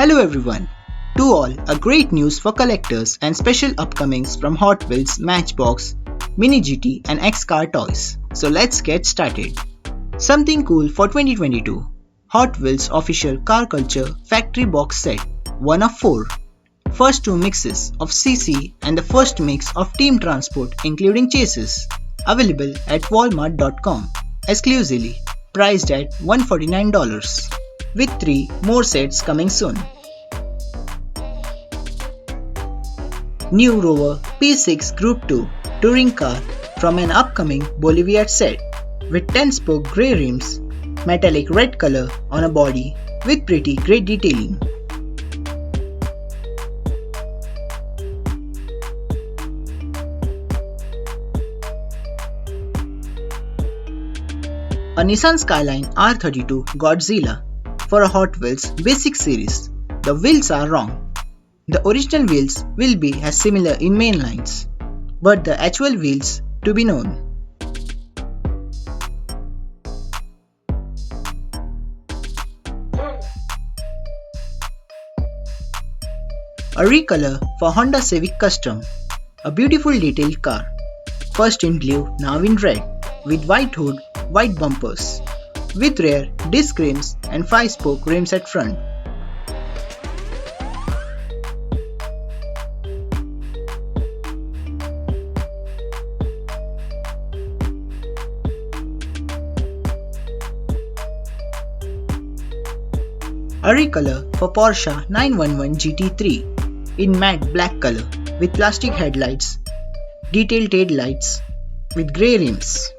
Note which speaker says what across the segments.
Speaker 1: Hello everyone! To all, a great news for collectors and special upcomings from Hot Wheels, Matchbox, Mini GT and X car toys. So let's get started. Something cool for 2022. Hot Wheels official Carculture factory box set, one of 4. First 2 mixes of CC and the first mix of team transport including chases. Available at walmart.com. Exclusively priced at $149. With 3 more sets coming soon. New Rover P6 Group 2 touring car from an upcoming Boulevard set with 10-spoke grey rims, metallic red color on a body with pretty grey detailing. A Nissan Skyline R32 Godzilla for a Hot Wheels basic series. The wheels are wrong. The original wheels will be as similar in main lines, but the actual wheels to be known. A recolor for Honda Civic Custom, a beautiful detailed car, first in blue now in red, with white hood, white bumpers, with rear disc rims and 5-spoke rims at front. A recolor for Porsche 911 GT3 in matte black color with plastic headlights, detailed tail lights with grey rims.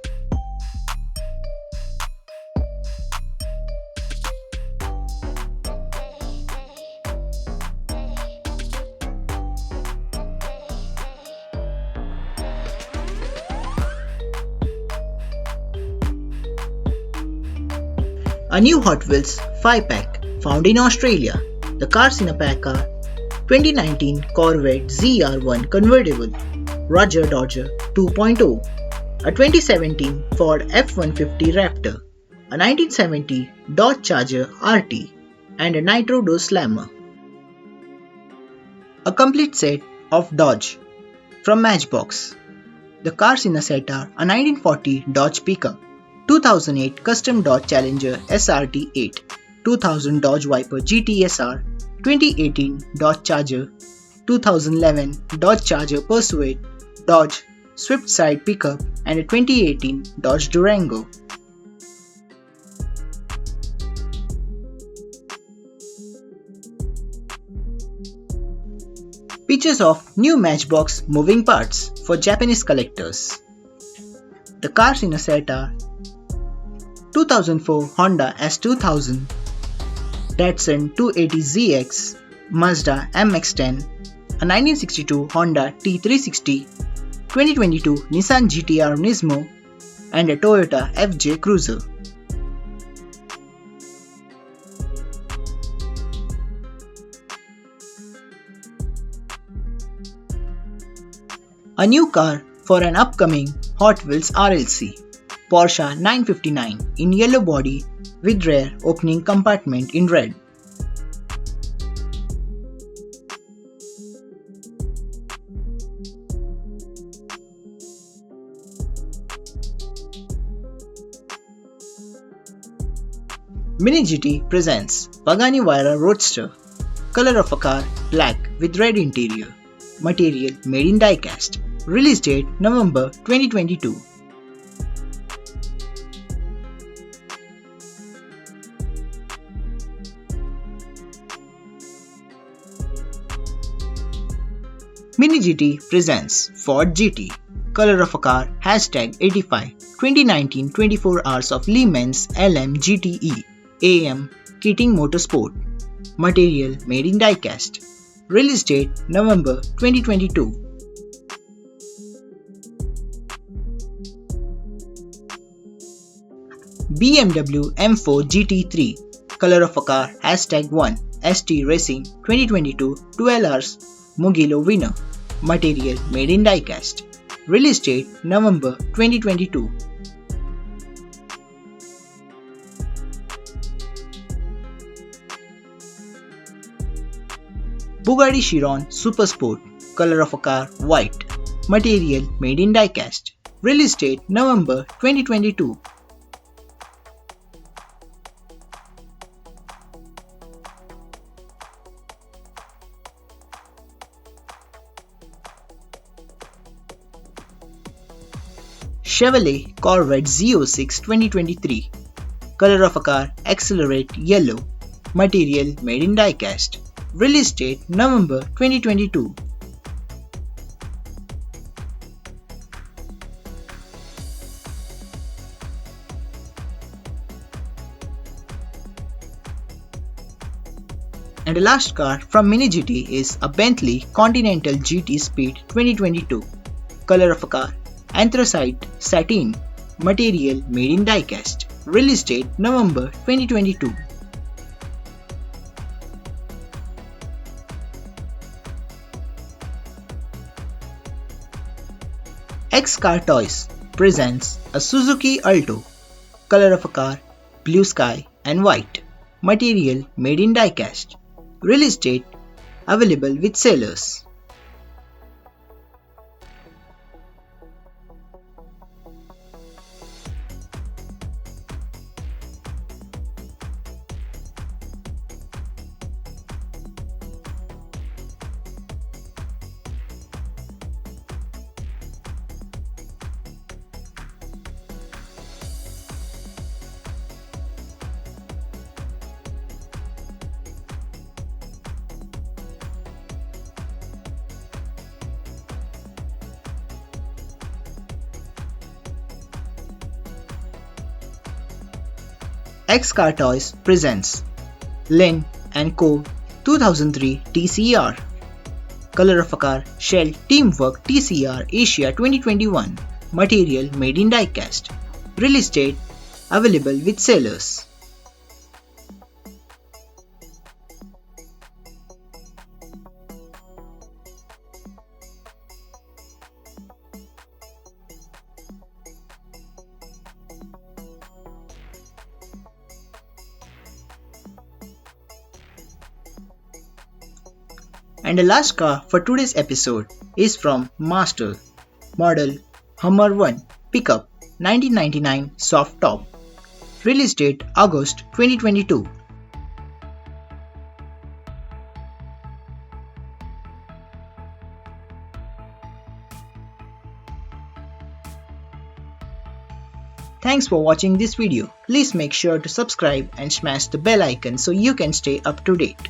Speaker 1: A new Hot Wheels 5-pack found in Australia. The cars in a pack are 2019 Corvette ZR1 convertible, Roger Dodger 2.0, a 2017 Ford F-150 Raptor, a 1970 Dodge Charger RT, and a Nitro Door Slammer. A complete set of Dodge from Matchbox. The cars in the set are a 1940 Dodge pickup, 2008 Custom Dodge Challenger SRT8, 2000 Dodge Viper GT-SR, 2018 Dodge Charger, 2011 Dodge Charger Pursuit, Dodge Swift Side Pickup, and a 2018 Dodge Durango. Pictures of new Matchbox moving parts for Japanese collectors. The cars in a set are 2004 Honda S2000, Datsun 280ZX, Mazda MX-10, a 1962 Honda T360, 2022 Nissan GTR Nismo, and a Toyota FJ Cruiser. A new car for an upcoming Hot Wheels RLC. Porsche 959 in yellow body with rear opening compartment in red. Mini GT presents Pagani Huayra Roadster. Color of a car black with red interior. Material made in die-cast. Release date November 2022. Mini GT presents Ford GT. Color of a car #85 2019 24 hours of Le Mans LM GTE AM Kitting Motorsport. Material made in die-cast. Release date November 2022. BMW M4 GT3. Color of a car #1 ST Racing 2022 12 hours Mugello winner. Material made in die-cast. Release date November 2022. Bugatti Chiron Super Sport, color of a car white, material made in die-cast, release date November 2022. Chevrolet Corvette Z06 2023, color of a car Accelerate yellow, material made in die-cast, release date November 2022. And the last car from Mini GT is a Bentley Continental GT Speed 2022, color of a car Anthracite Satin, material made in die-cast, release date November 2022. X Car Toys presents a Suzuki Alto, color of a car blue sky and white, material made in die-cast, release date available with sellers. X Car Toys presents Lin & Co 2003 TCR, color of a car Shell Teamwork TCR Asia 2021, material made in die-cast, release date available with sellers. And the last car for today's episode is from Master, model Hummer 1 Pickup 1999 Soft Top, release date August 2022. Thanks for watching this video. Please make sure to subscribe and smash the bell icon so you can stay up to date.